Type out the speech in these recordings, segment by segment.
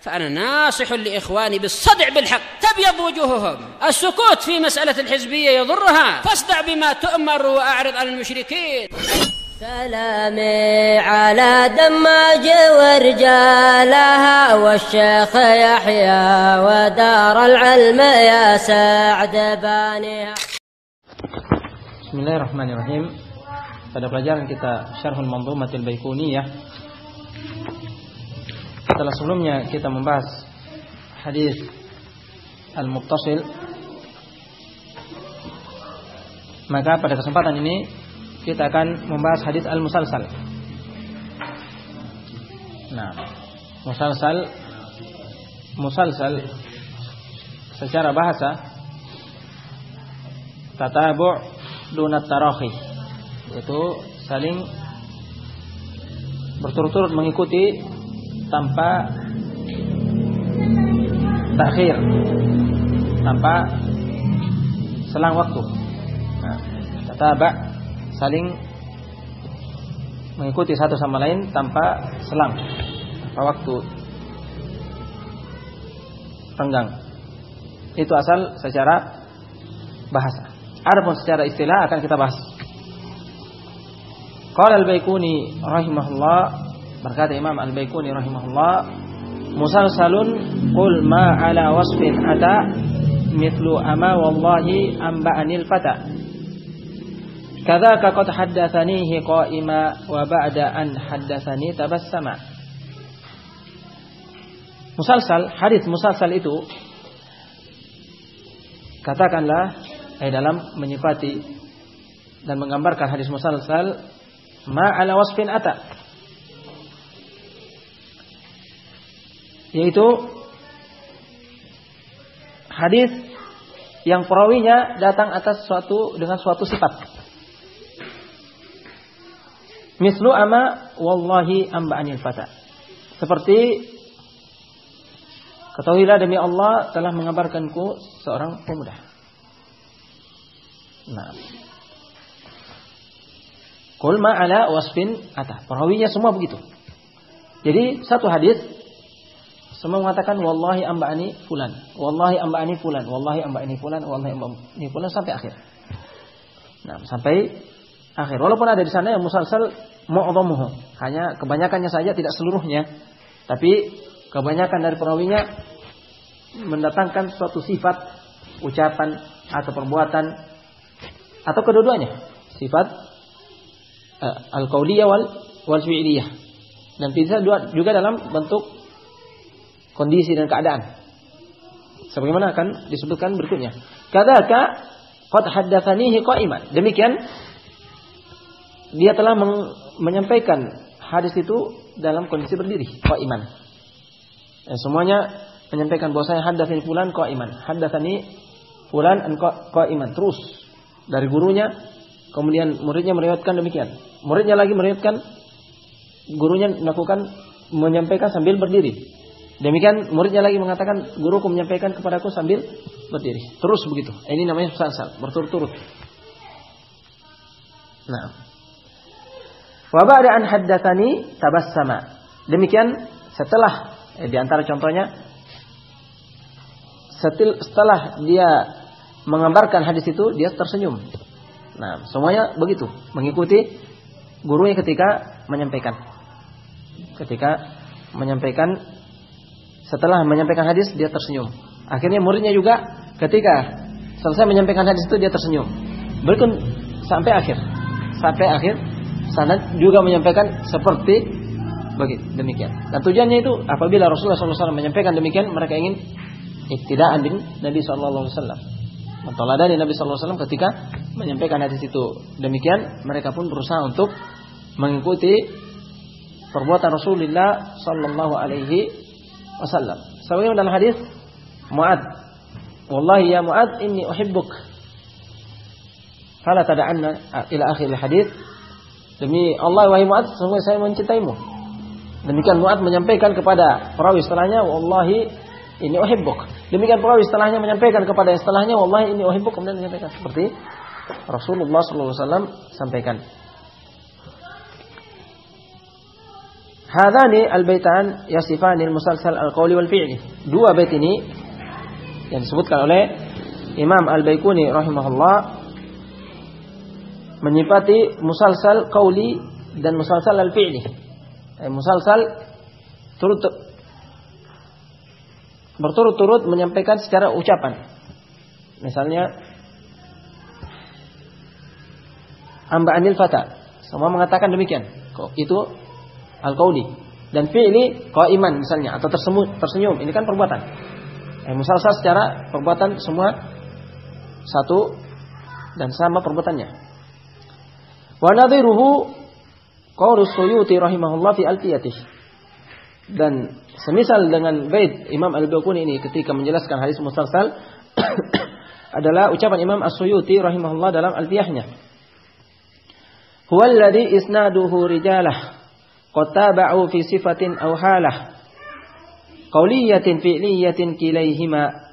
فأنا ناصح لإخواني بالصدع بالحق تبيض وجوههم. السكوت في مسألة الحزبية يضرها، فاصدع بما تؤمر وأعرض عن المشركين. سلامي على دماج ورجالها والشيخ يحيى ودار العلم يا سعد بانيها. Bismillahirrahmanirrahim. Pada pelajaran kita Syarhul Manzumatil Baiquniyah, setelah sebelumnya kita membahas hadis al-muttasil, maka pada kesempatan ini kita akan membahas hadis al-musalsal. Nah, musalsal secara bahasa tatabu' dunat tarakhi, yaitu saling berturut-turut mengikuti tanpa takhir, tanpa selang waktu. Nah, tataba' saling mengikuti satu sama lain tanpa selang, tanpa waktu renggang. Itu asal secara bahasa. Adapun secara istilah akan kita bahas. Qala al-Baiquni rahimahullah, berkata Imam al-Baiquni rahimahullah, musalsalun qul ma ala wasfin ata mithlu ama wallahi amba'anil fata kadzaka qad haddatsanihi qa'ima wa ba'da an haddatsani tabassama. Musalsal, hadis musalsal itu katakanlah dalam menyifati dan menggambarkan hadis musalsal ma ala wasfin ata, yaitu hadis yang perawinya datang atas dengan suatu sifat. Mislu ama wallahi amba'anil fata, seperti ketahuilah demi Allah telah mengabarkanku seorang pemuda. Nah, qul ma ala wasfin ata, perawinya semua begitu. Jadi satu hadis semua mengatakan wallahi amba'ani fulan, wallahi amba'ani fulan, wallahi amba'ani fulan, wallahi amba'ani fulan sampai akhir. Nah, sampai akhir. Walaupun ada di sana yang musalsal mu'dhamuhu, hanya kebanyakannya saja, tidak seluruhnya, tapi kebanyakan dari perawinya mendatangkan suatu sifat, ucapan atau perbuatan atau kedua-duanya, sifat al-qauliyah wal fi'liyah, dan bisa juga dalam bentuk kondisi dan keadaan, sebagaimana akan disebutkan berikutnya. Kadzaka qad haddatsanihi qa'iman, demikian dia telah menyampaikan hadis itu dalam kondisi berdiri, qa'iman. Semuanya menyampaikan bahwasanya haddatsani fulan qa'iman, haddatsani fulan an qa'iman, terus dari gurunya, kemudian muridnya meriwayatkan demikian, muridnya lagi meriwayatkan, gurunya menyampaikan sambil berdiri, demikian muridnya lagi mengatakan guruku menyampaikan kepadaku sambil berdiri, terus begitu. Ini namanya musalsal, berturut-turut. Nah, wa ba'da an haddatsani tabassama, demikian setelah di antara contohnya, setelah dia mengabarkan hadis itu dia tersenyum. Nah, semuanya begitu, mengikuti gurunya ketika menyampaikan. Setelah menyampaikan hadis dia tersenyum. Akhirnya muridnya juga ketika selesai menyampaikan hadis itu dia tersenyum. Berikut sampai akhir. Sanad juga menyampaikan seperti demikian. Dan tujuannya itu apabila Rasulullah SAW menyampaikan demikian, mereka ingin iktidaan bin Nabi SAW, menteladani Nabi SAW ketika menyampaikan hadis itu. Demikian mereka pun berusaha untuk mengikuti perbuatan Rasulullah sallallahu alaihi wasallam. Sebagaimana dalam hadis Mu'ad, wallahi ya Mu'ad inni uhibbuk fala tada'anna ila akhir hadis. Demi Allah wahai Mu'ad, sungguh saya mencintaimu. Demikian Mu'ad menyampaikan kepada perawi setelahnya, wallahi inni uhibbuk. Demikian perawi setelahnya menyampaikan kepada yang setelahnya, wallahi inni uhibbuk, kemudian menyampaikan seperti Rasulullah sallallahu alaihi wasallam sampaikan. Hadani al-baitan yasifani al-musalsal al-qawli wal fi'li. Dua bait ini yang disebutkan oleh Imam Al-Baiquni rahimahullah menyifati musalsal qawli dan musalsal al-fi'li. Musalsal berturut-turut menyampaikan secara ucapan. Misalnya amba anil fata, semua mengatakan demikian. Itu al-qauli. Dan fi'li qaiman misalnya, atau tersenyum. Ini kan perbuatan. Musalsal secara perbuatan semua satu dan sama perbuatannya. Wa nadhiruhu qaulus Suyuti rahimahullah fi alfiyatih. Dan semisal dengan bait Imam Al-Baiquni ini ketika menjelaskan hadis musalsal adalah ucapan Imam As-Suyuti rahimahullah dalam alfiyahnya. Huwal ladzi isnaduhu rijalah qad taba'u fi sifatin aw halah qawliyatin fi'liyatin kilaihima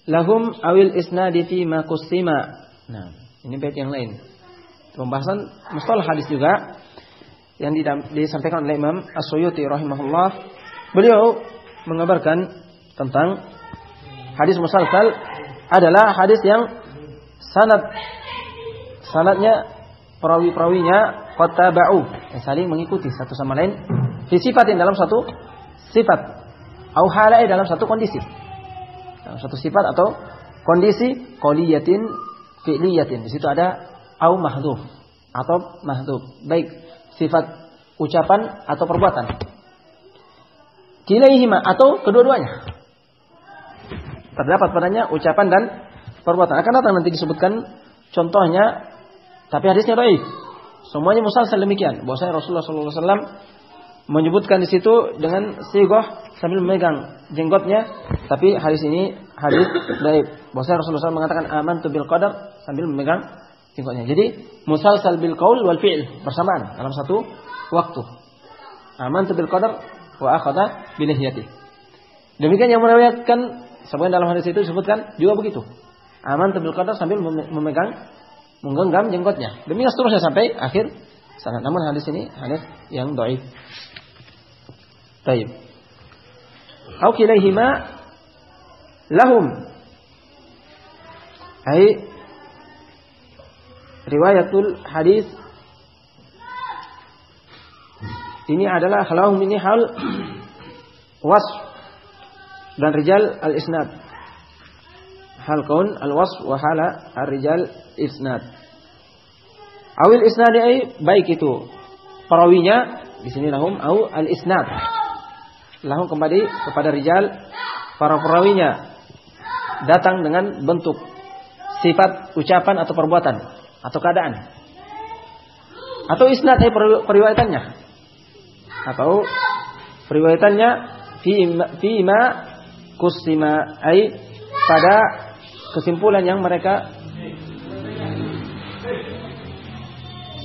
lahum awil isnadi fi ma qusima. Nah, ini bait yang lain. Pembahasan mustalah hadis juga yang disampaikan oleh Imam As-Suyuti rahimahullah. Beliau mengabarkan tentang hadis musalsal adalah hadis yang sanadnya perawi-perawinya qataba'u, yang saling mengikuti satu sama lain fi sifatin, dalam satu sifat, au halai, dalam satu kondisi, dalam satu sifat atau kondisi, qauliyatin fi'liyatin. Di situ ada au mahdhuf atau mahdhuf, baik sifat ucapan atau perbuatan. Kilaihima, atau kedua-duanya terdapat padanya ucapan dan perbuatan. Akan datang nanti disebutkan contohnya, tapi hadisnya dhaif. Semuanya musalsal demikian. Bahwasanya Rasulullah SAW menyebutkan di situ dengan sighah sambil memegang jenggotnya, tapi hadis ini hadis dhaif. Bahwasanya Rasulullah SAW mengatakan amantu bil qadar sambil memegang jenggotnya. Jadi musalsal bil qaul wal fi'l bersamaan dalam satu waktu. Amantu bil qadar wa akhadha bi lihyati. Demikian yang meriwayatkan sebenarnya dalam hadis itu disebutkan juga begitu. Amantu bil qadar sambil menggenggam jenggotnya. Demikian seterusnya sampai akhir sanad. Namun hadis ini hadis yang dhaif. Baik. Au kilaihima lahum, ai riwayatul hadis ini adalah halahum, ini hal wasf dan rijal al-isnad. Hal kaun al-wasf wa hala ar-rijal isnad. Awil isnadi ay, baik itu perawinya di sini lahum, au al-isnad. Lahum kembali kepada rijal, para perawinya datang dengan bentuk sifat ucapan atau perbuatan atau keadaan. Atau isnad ay periwayatannya. Atau periwayatannya fi ma kusima ay pada kesimpulan yang mereka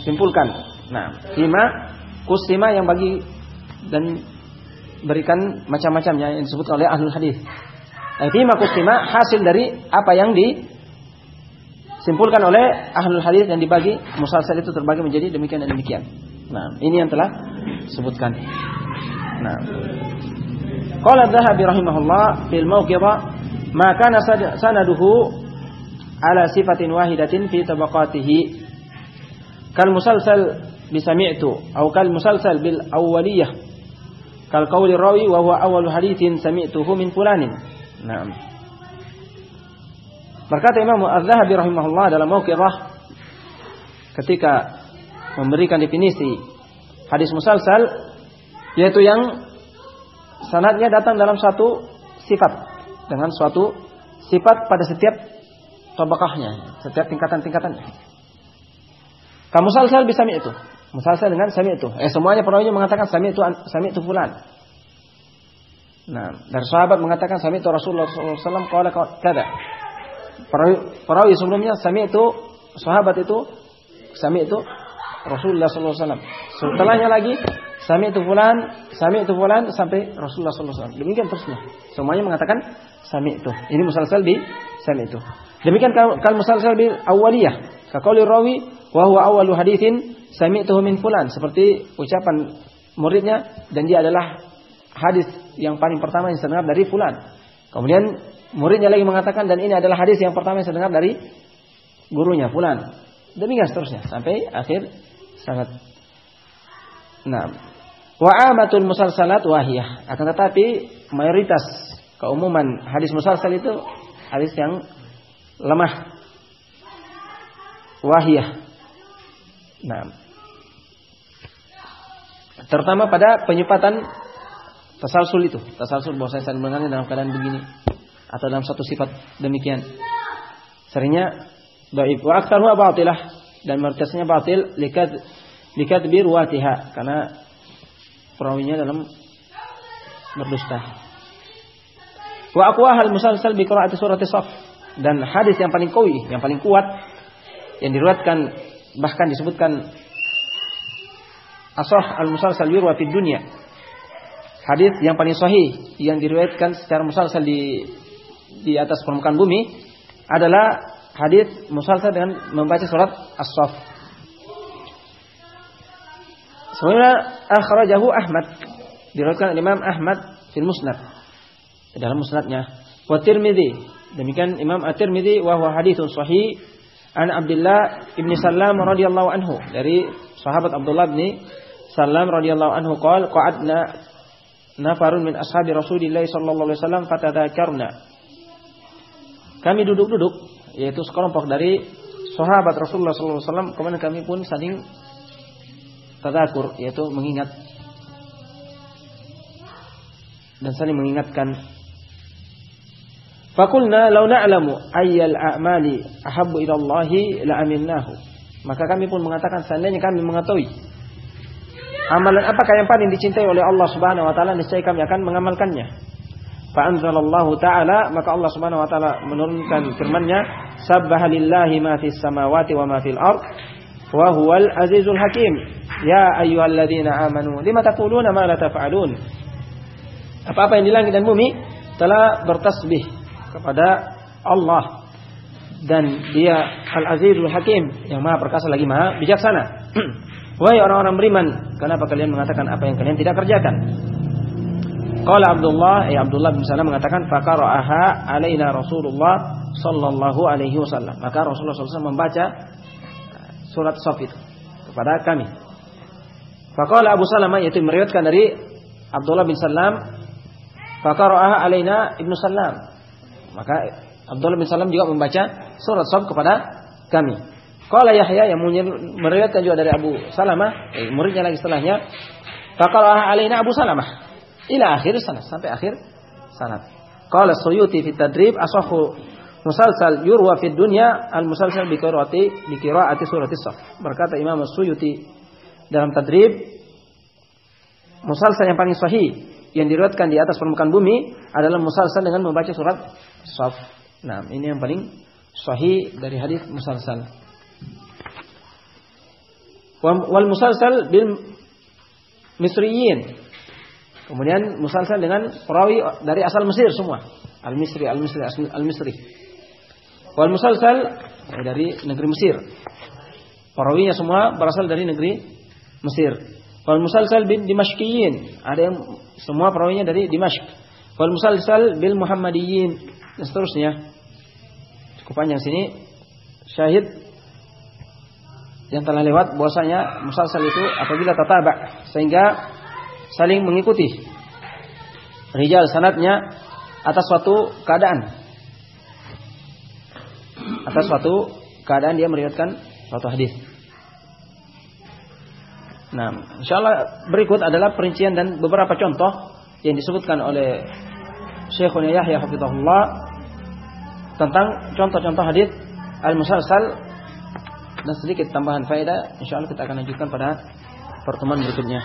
simpulkan. Nah, fima kusima yang bagi dan berikan macam-macamnya yang disebut oleh ahlul hadis. Fima kusima hasil dari apa yang disimpulkan oleh ahlul hadis yang dibagi, musalsal itu terbagi menjadi demikian dan demikian. Nah, ini yang telah disebutkan. Nah, qala Adz-Dzahabi rahimahullah fil Mawqidhah ma kana sanaduhu ala sifatin wahidatin fi tabaqatihi kal musalsal bi sami'tu aw kal musalsal bil awwaliyah kal qawli rawi wa huwa awwalu haditsin sami'tuhu min fulanin. Naam. Berkata Imam Adz-Dzahabi rahimahullah dalam Mawqidhah ketika memberikan definisi hadis musalsal, yaitu yang sanadnya datang dalam satu sifat, dengan suatu sifat pada setiap tabaqahnya, setiap tingkatan-tingkatannya. Kamu musalsal bisa itu, musalsal dengan sami itu. Semuanya perawinya mengatakan sami itu fulan. Nah, dari sahabat mengatakan sami itu Rasulullah SAW qala kada. Perawi sebelumnya sami itu sahabat itu sami itu Rasulullah SAW. Setelahnya lagi sami itu fulan sampai Rasulullah SAW. Demikian terusnya. Semuanya mengatakan sami itu. Ini musalsal bi sami itu. Demikian kal musalsal bil awwaliyah. Ka qauli rawi wa huwa awwalu haditsin sami'tuhu min fulan. Seperti ucapan muridnya dan dia adalah hadis yang paling pertama yang saya dengar dari fulan. Kemudian muridnya lagi mengatakan dan ini adalah hadis yang pertama yang saya dengar dari gurunya fulan. Demikian seterusnya sampai akhir sanad. Nah, wa amatul musalsalat wahiyah. Akan tetapi mayoritas keumuman hadis musalsal itu hadis yang lemah. Wahiyah. Nah, terutama pada penyifatan tasalsul itu. Tasalsul bahwa saya mendengarnya dalam keadaan begini atau dalam satu sifat demikian. Seringnya dhaif wa aktsaruha batilah dan mayoritasnya batil likat bi ruwatiha karena perawinya dalam berdusta. Wa aqwahal musalsal bi qiraati surati Shaf dan hadis yang paling qawi, yang paling kuat yang diriwayatkan bahkan disebutkan ashah al-musalsal yurwa fid dunya. Hadis yang paling sahih yang diriwayatkan secara musalsal di atas permukaan bumi adalah hadis musalsal dengan membaca surat As-Saff. Sebenarnya akhrajahu Ahmad, diriwayatkan Imam Ahmad fil Musnad, dalam musnadnya. Wa Tirmidzi, demikian Imam At-Tirmidzi wa huwa haditsun sahih an Abdullah ibn Salam radhiyallahu anhu, dari sahabat Abdullah bin Salam radhiyallahu anhu qala qa'adna nafarun min ashabi Rasulillah sallallahu alaihi wasallam fatadzakarna. Kami duduk-duduk, yaitu sekelompok dari sahabat Rasulullah sallallahu alaihi wasallam, kemudian kami pun saling tadzakur, yaitu mengingat dan saling mengingatkan. Faqulna law na'lamu ayyal a'mali ahabbu ila Allah la amilnahu. Maka kami pun mengatakan seandainya kami mengetahui amalan apakah yang paling dicintai oleh Allah Subhanahu wa taala, niscaya kami akan mengamalkannya. Fa anzalallahu ta'ala, maka Allah Subhanahu wa taala menurunkan firman-Nya, sabbaha lillahi ma fis samawati wa ma fil ard wa huwal azizul hakim. Ya ayyuhalladzina amanu lima taquluna ma la taf'alun. Apa-apa yang di langit dan bumi telah bertasbih kepada Allah dan Dia Al-Azizul Hakim, yang Maha Perkasa lagi Maha Bijaksana. Wahai orang-orang beriman, kenapa kalian mengatakan apa yang kalian tidak kerjakan? Qala Abdullah bin Salam mengatakan, faqara'aha alaina Rasulullah sallallahu alaihi wasallam. Maka Rasulullah sallallahu alaihi wasallam membaca surat Shaf itu kepada kami. Faqala Abu Salamah, yaitu meriwayatkan dari Abdullah bin Salam, faqara'aha alaina Ibnu Salam. Maka Abdullah bin Salam juga membaca surat Shaf kepada kami. Qala Yahya, yang meriwayatkan juga dari Abu Salamah, muridnya lagi setelahnya, faqara'aha alaina Abu Salamah ila akhir sanad, sampai akhir sanad. Qala Suyuti fi Tadrib, asahhu musalsal yurwa fid dunya al-musalsal bi qiraati surati Shaf. Berkata Imam Suyuti dalam Tadrib, musalsal yang paling sahih yang diriwayatkan di atas permukaan bumi adalah musalsal dengan membaca surat Shaf. Nah, ini yang paling sahih dari hadis musalsal. Wal musalsal bil misriyin. Kemudian musalsal dengan perawi dari asal Mesir semua. Al-Misri. Wal musalsal dari negeri Mesir. Perawinya semua berasal dari negeri Mesir. Wal musalsal bil dimashqiyin. Ada yang semua perawinya dari Dimashq. Wal musalsal bil muhammadiyin, dan seterusnya. Cukup panjang sini. Syahid yang telah lewat bahwasanya musalsal itu apabila tataba, sehingga saling mengikuti rijal sanadnya atas suatu keadaan. Atas suatu keadaan dia meriwayatkan suatu hadis. Nah, insyaallah berikut adalah perincian dan beberapa contoh yang disebutkan oleh Syekhuna Yahya hafizahullah tentang contoh-contoh hadis al-musalsal dan sedikit tambahan faedah. Insyaallah kita akan lanjutkan pada pertemuan berikutnya.